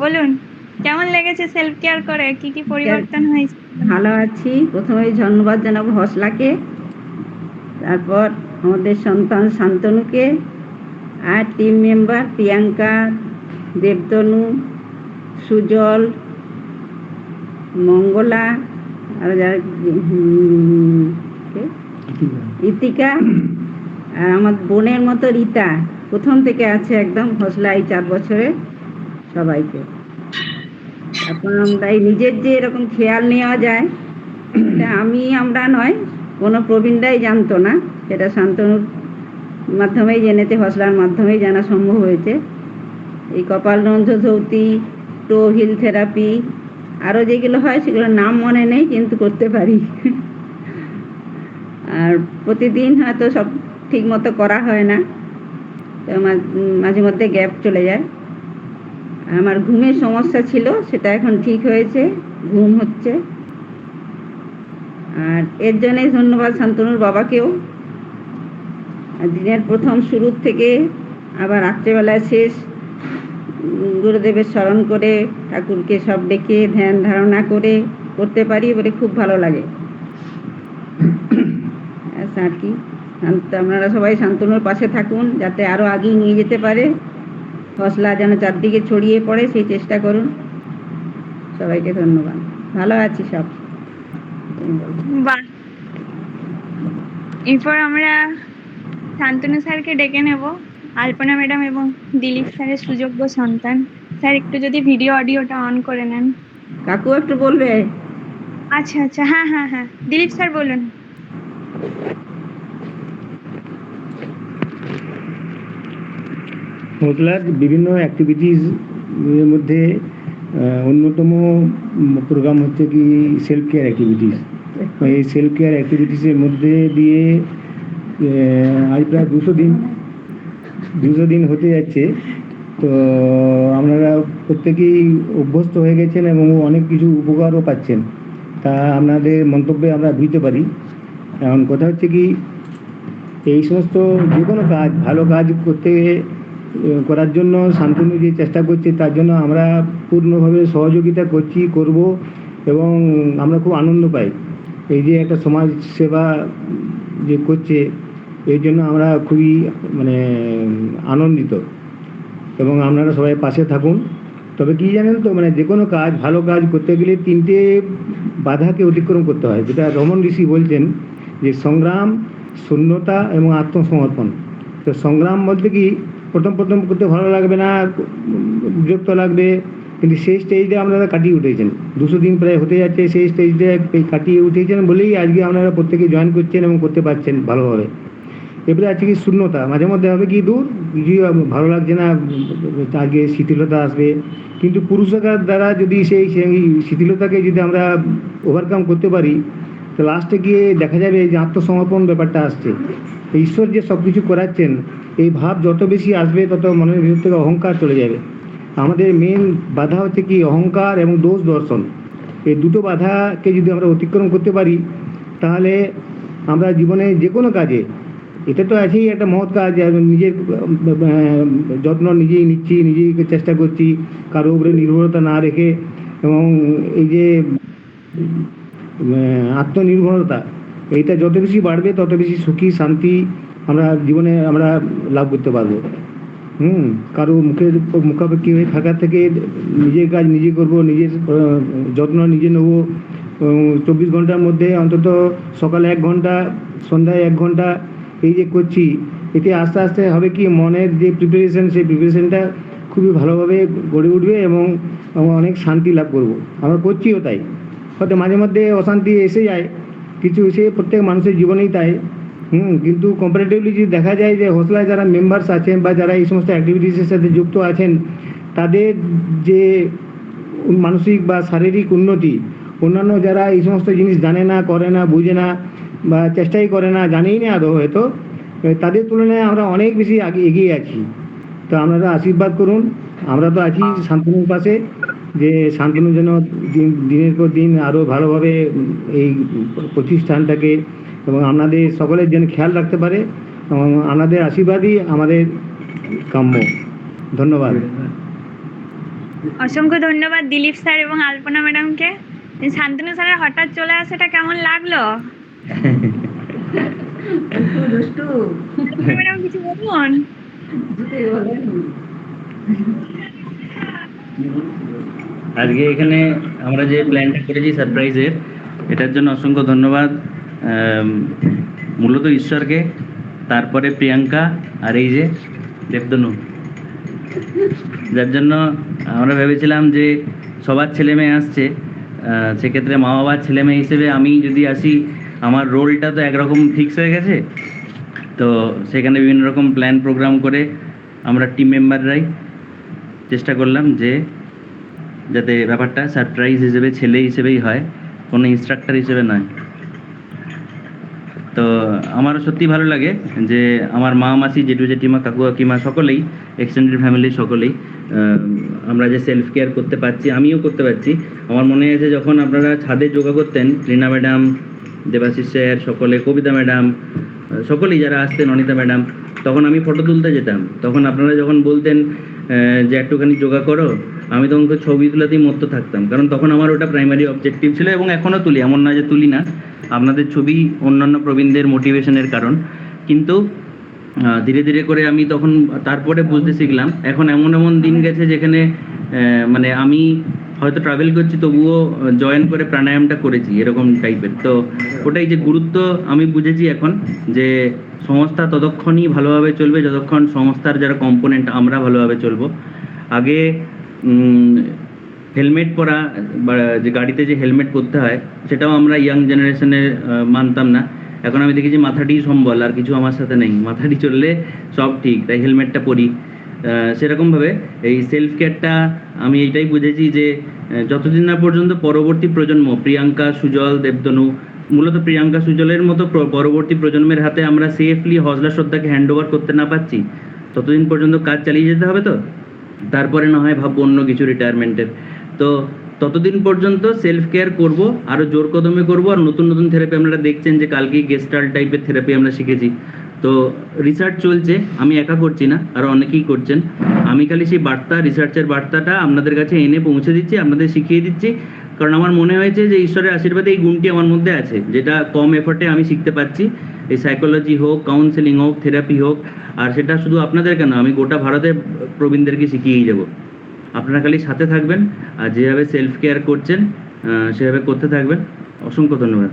বলুন কেমন লেগেছে সেলফ কেয়ার করে, কি কি পরিবর্তন হয়েছে? ভালো আছি। প্রথমে ধন্যবাদ জানাবো হসলাকে, তারপর আমাদের সন্তান শান্তনুকে, আর টিম মেম্বার প্রিয়াঙ্কা, দেবতনু, সুজল, মঙ্গলা, আর যারা ইতিকা, আর আমার বোনের মতো রীতা প্রথম থেকে আছে একদম হসলা এই 4 বছরে। সবাইকে এখন আমরা এই নিজের যে এরকম খেয়াল নেওয়া যায়, এটা আমরা নয়, কোনো প্রবীণরাই জানতো না, সেটা শান্তনুর মাধ্যমেই জেনেছে, হসলার মাধ্যমেই জানা সম্ভব হয়েছে। এই কপালরন্ধ্র ধৌতি, টো হিল থেরাপি, আরও যেগুলো হয় সেগুলোর নাম মনে নেই, কিন্তু করতে পারি। আর প্রতিদিন হয়তো সব ঠিক মতো করা হয় না, তো মাঝে মধ্যে গ্যাপ চলে যায়। আমার ঘুমের সমস্যা ছিল, সেটা এখন ঠিক হয়েছে, ঘুম হচ্ছে। আর এর জন্যই ধন্যবাদ শান্তনুর বাবাকেও। দিনের প্রথম শুরুর থেকে আবার রাত্রেবেলায় শেষ গুরুদেবের স্মরণ করে, ঠাকুরকে সব ডেকে ধ্যান ধারণা করে করতে পারি বলে খুব ভালো লাগে। আর কি, আপনারা সবাই শান্তনুর পাশে থাকুন, যাতে আরও আগিয়ে নিয়ে যেতে পারে, হসলা যেন চারদিকে ছড়িয়ে পড়ে সেই চেষ্টা করুন। সবাইকে ধন্যবাদ। ভালো আছি সব। বাহ, এরপর আমরা শান্তনু স্যারকে ডেকে নেব, আলপনা ম্যাডাম এবং দিলীপ স্যারের সুযোগ্য সন্তান। স্যার একটু যদি ভিডিও অডিওটা অন করে নেন। কাকু একটু বলবে? আচ্ছা আচ্ছা, হ্যাঁ হ্যাঁ হ্যাঁ, দিলীপ স্যার বলুন। হসলার বিভিন্ন অ্যাক্টিভিটিস এর মধ্যে অন্যতম প্রোগ্রাম হচ্ছে কি সেলফ কেয়ার অ্যাক্টিভিটিস। এই সেলফ কেয়ার অ্যাক্টিভিটিসের মধ্যে দিয়ে আজ প্রায় 200 দিন হতে যাচ্ছে। তো আপনারা প্রত্যেকেই অভ্যস্ত হয়ে গেছেন এবং অনেক কিছু উপকারও পাচ্ছেন, তা আপনাদের মন্তব্যে আমরা বুঝতে পারি। এখন কথা হচ্ছে কি, এই সমস্ত যে কোনো কাজ, ভালো কাজ করার জন্য শান্তনু যে চেষ্টা করছে, তার জন্য আমরা পূর্ণভাবে সহযোগিতা করব এবং আমরা খুব আনন্দ পাই। এই যে একটা সমাজ সেবা যে করছে, এই জন্য আমরা খুবই আনন্দিত, এবং আপনারা সবাই পাশে থাকুন। তবে কি জানেন তো, যে কোনো কাজ, ভালো কাজ করতে গেলে 3টে বাধাকে অতিক্রম করতে হয়, যেটা রমন ঋষি বলছেন যে সংগ্রাম, শূন্যতা এবং আত্মসমর্পণ। তো সংগ্রাম বলতে কি, প্রথম করতে ভালো লাগবে না, বিরক্ত লাগবে, কিন্তু সেই স্টেজটা আপনারা কাটিয়ে উঠেছেন। 200 দিন প্রায় হতে যাচ্ছে, সেই স্টেজটা কাটিয়ে উঠেছেন বলেই আজকে আপনারা প্রত্যেকে জয়েন করছেন এবং করতে পারছেন ভালোভাবে। এবারে আছে কি শূন্যতা, মাঝে মধ্যে হবে কি, দূর কিছুই ভালো লাগছে না, আগে শিথিলতা আসবে। কিন্তু পুরুষকার দ্বারা যদি সেই শিথিলতাকে যদি আমরা ওভারকাম করতে পারি, তো লাস্টে গিয়ে দেখা যাবে যে আত্মসমর্পণ ব্যাপারটা আসছে। ঈশ্বর যে সব কিছু করাচ্ছেন, এই ভাব যত বেশি আসবে, তত মনের ভিতর থেকে অহংকার চলে যাবে। আমাদের মেন বাধা হচ্ছে কি, অহংকার এবং দোষ দর্শন। এই দুটো বাধাকে যদি আমরা অতিক্রম করতে পারি, তাহলে আমরা জীবনে যে কোনো কাজে, এটা তো আছেই একটা মহৎ কাজ, নিজের যত্ন নিজেই নিচ্ছি, নিজেই চেষ্টা করছি, কারো উপরে নির্ভরতা না রেখে। এবং এই যে আত্মনির্ভরতা, এইটা যত বেশি বাড়বে, তত বেশি সুখী শান্তি আমরা জীবনে লাভ করতে পারবো। কারো মুখাপেক্ষি হয়ে থাকার থেকে নিজের কাজ নিজে করবো, নিজের যত্ন নিজে নেবো। 24 ঘন্টার মধ্যে অন্তত সকালে 1 ঘন্টা, সন্ধ্যায় 1 ঘন্টা এই যে করছি, এতে আস্তে আস্তে হবে কি, মনের যে প্রিপারেশন, সেই প্রিপারেশনটা খুবই ভালোভাবে গড়ে উঠবে এবং অনেক শান্তি লাভ করব। আমরা করছিও তাই। হয়তো মাঝে মধ্যে অশান্তি এসে যায়, কিছু সে প্রত্যেক মানুষের জীবনেই তাই। কিন্তু কম্পারেটিভলি যদি দেখা যায় যে হসলায় যারা মেম্বার্স আছেন বা যারা এই সমস্ত অ্যাক্টিভিটিসের সাথে যুক্ত আছেন, তাদের যে মানসিক বা শারীরিক উন্নতি, অন্যান্য যারা এই সমস্ত জিনিস জানে না, করে না, বুঝে না, বা চেষ্টাই করে না, জানেই না আদৌ হয়তো, তাদের তুলনায় আমরা অনেক বেশি এগিয়ে আছি। তো আপনারা আশীর্বাদ করুন, আমরা তো আছি শান্তনুর পাশে, যে শান্তনু যেন দিনের পর দিন আরও ভালোভাবে এই প্রতিষ্ঠানটাকে এবং আপনাদের সকলের যেন খেয়াল রাখতে পারে, এবং আপনাদের আশীর্বাদই আমাদের কাম্য। ধন্যবাদ। অসংখ্য ধন্যবাদ দিলীপ স্যার এবং আলপনা ম্যাডামকে। শান্তনু স্যারের হঠাৎ চলে আসাটা কেমন লাগলো? দুষ্টু আলপনা ম্যাডাম কিছু বলুন। কিছুতেই বলেনি। আজকে এখানে আমরা যে প্ল্যানটা করেছি সারপ্রাইজের, এটার জন্য অসংখ্য ধন্যবাদ মূলত ঈশ্বরকে, তারপরে প্রিয়াঙ্কা, আর এই যে দেবদনু, যার জন্য আমরা ভেবেছিলাম যে সবার ছেলে মেয়ে আসছে, সেক্ষেত্রে মা বাবার ছেলে মেয়ে হিসেবে আমি যদি আসি, আমার রোলটা তো একরকম ফিক্স হয়ে গেছে। তো সেখানে বিভিন্ন রকম প্ল্যান প্রোগ্রাম করে আমরা টিম মেম্বাররাই চেষ্টা করলাম যে যাতে ব্যাপারটা সারপ্রাইজ হিসেবে ছেলে হিসেবেই হয়, কোনো ইনস্ট্রাক্টর হিসেবে নয়। তো আমারও সত্যি ভালো লাগে যে আমার মা মাসি জেঠু জেঠিমা কাকু কাকিমা সকলেই, এক্সটেন্ডেড ফ্যামিলি সকলেই আমরা যে সেলফ কেয়ার করতে পারছি, আমিও করতে পারছি। আমার মনে আছে যখন আপনারা ছাদে যোগা করতেন, রীনা ম্যাডাম, দেবাশিস স্যার, সকলে, কবিতা ম্যাডাম, সকলেই যারা আসতেন, অনিতা ম্যাডাম, তখন আমি ফটো তুলতে যেতাম। তখন আপনারা যখন বলতেন যে একটুখানি যোগা করো, আমি তখন ছবি তোলাতেই মত্ত থাকতাম, কারণ তখন আমার ওটা প্রাইমারি অবজেক্টিভ ছিল, এবং এখনও তুলি, এমন না যে তুলি না। আপনাদের ছবি অন্যান্য প্রবীণদের মোটিভেশনের কারণ। কিন্তু ধীরে ধীরে করে আমি তখন তারপরে বুঝতে শিখলাম, এখন এমন এমন দিন গেছে যেখানে মানে আমি হয়তো ট্রাভেল করছি, তবুও জয়েন করে প্রাণায়ামটা করেছি, এরকম টাইপের। তো ওটাই যে গুরুত্ব আমি বুঝেছি এখন, যে সংস্থা ততক্ষণই ভালোভাবে চলবে যতক্ষণ সংস্থার যারা কম্পোনেন্ট আমরা ভালোভাবে চলবো। আগে হেলমেট পরা বা যে গাড়িতে যে হেলমেট পরতে হয়, সেটাও আমরা ইয়াং জেনারেশনে মানতাম না। এখন আমি দেখেছি মাথাটি সম্বল, আর কিছু আমার সাথে নেই, মাথাটি চললে সব ঠিক, তাই হেলমেটটা পরি। সেরকমভাবে এই সেলফ কেয়ারটা আমি এইটাই বুঝেছি যে যতদিন না পর্যন্ত পরবর্তী প্রজন্ম, প্রিয়াঙ্কা, সুজল, দেবতনু, মূলত প্রিয়াঙ্কা সুজলের মতো পরবর্তী প্রজন্মের হাতে আমরা সেফলি হজলা শ্রদ্ধাকে হ্যান্ড ওভার করতে না পারছি, ততদিন পর্যন্ত কাজ চালিয়ে যেতে হবে। তো তারপরে না হয় ভাববো অন্য কিছু রিটায়ারমেন্টের। তো ততদিন পর্যন্ত সেলফ কেয়ার করব, আরও জোর কদমে করব। আর নতুন নতুন থেরাপি আপনারা দেখছেন যে কালকেই গেস্টাল্ট টাইপের থেরাপি আমরা শিখেছি। তো রিসার্চ চলছে, আমি একা করছি না, আরও অনেকেই করছেন। আমি খালি সেই বার্তা, রিসার্চের বার্তাটা আপনাদের কাছে এনে পৌঁছে দিচ্ছি, আপনাদের শিখিয়ে দিচ্ছি, কারণ আমার মনে হয়েছে যে ঈশ্বরের আশীর্বাদে এই গুণটি আমার মধ্যে আছে, যেটা কম এফোর্টে আমি শিখতে পারছি। এই সাইকোলজি হোক, কাউন্সেলিং হোক, থেরাপি হোক, আর সেটা শুধু আপনাদের কেন, আমি গোটা ভারতের প্রবীণদেরকে শিখিয়েই যাব। আপনারা খালি সাথে থাকবেন, আর যেভাবে সেলফ কেয়ার করছেন সেভাবে করতে থাকবেন। অসংখ্য ধন্যবাদ।